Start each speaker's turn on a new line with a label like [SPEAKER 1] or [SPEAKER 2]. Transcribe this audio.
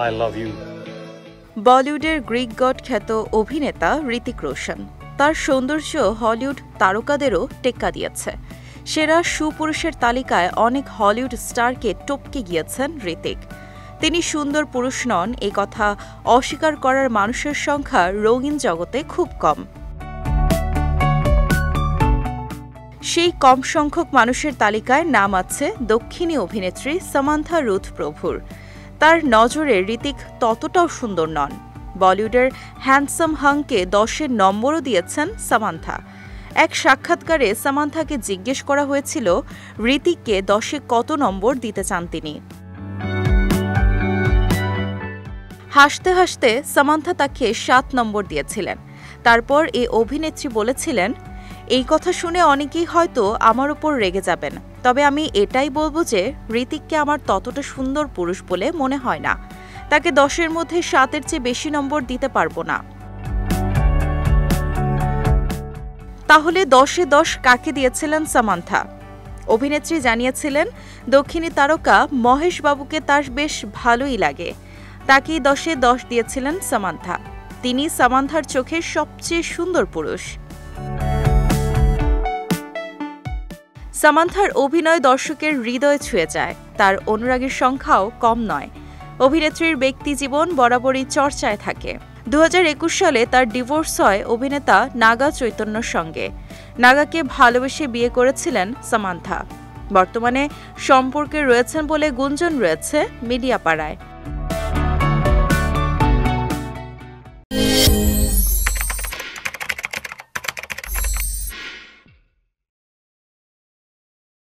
[SPEAKER 1] I love you.
[SPEAKER 2] বলিউডের Greek god খ্যাত অভিনেতা ঋতিক রোশন। তার সৌন্দর্য হলিউড তারকাদেরও টেক্কা দিয়েছে। সেরা সুপুরুষের তালিকায় অনেক হলিউড স্টারকে টপকে গিয়েছেন ঋতিক। তিনি সুন্দর পুরুষ নন এই কথা অস্বীকার করার মানুষের সংখ্যা রঙিন জগতে খুব কম। সেই কম সংখ্যক মানুষের তালিকায় নাম আছে দক্ষিণী অভিনেত্রী সামান্থা রুথ প্রভুর। তার নজরে ঋতিক ততটাও সুন্দর নন। বলিউডের হ্যান্ডসাম হাংকে 10-এর নম্বরও দিয়েছেন সামান্থা। এক সাক্ষাৎকারে সামান্থাকে জিজ্ঞেস করা হয়েছিল ঋতিককে 10-এ কত নম্বর দিতে চান তিনি। হাসতে হাসতে সামান্থা তাকে 7 নম্বর দিয়েছিলেন। তারপর এই অভিনেত্রী বলেছিলেন, এই কথা শুনে অনেকেই হয়তো আমার উপর রেগে যাবেন, তবে আমি এটাই বলবো যে ঋতিককে আমার ততটা সুন্দর পুরুষ বলে মনে হয় না। তাকে 10-এর মধ্যে 7-এর চেয়ে বেশি নম্বর দিতে পারবো না। তাহলে 10-এ 10 কাকে দিয়েছিলেন সামান্থা? অভিনেত্রী জানিয়েছিলেন দক্ষিণী তারকা মহেশ বাবুকে তার বেশ ভালোই লাগে। তাকেই 10-এ 10 দিয়েছিলেন সামান্থা। তিনি সামান্থার চোখের সবচেয়ে সুন্দর পুরুষ। সামান্থার অভিনয় দর্শকের হৃদয় ছুঁয়ে যায়। তার অনুরাগীর সংখ্যাও কম নয়। অভিনেত্রীর ব্যক্তি জীবন বরাবরই চর্চায় থাকে। 2021 সালে তার ডিভোর্স হয় অভিনেতা নাগা চৈতন্যর সঙ্গে। নাগাকে ভালোবেসে বিয়ে করেছিলেন সামান্থা। বর্তমানে সম্পর্কে রয়েছেন বলে গুঞ্জন রয়েছে মিডিয়া পাড়ায়।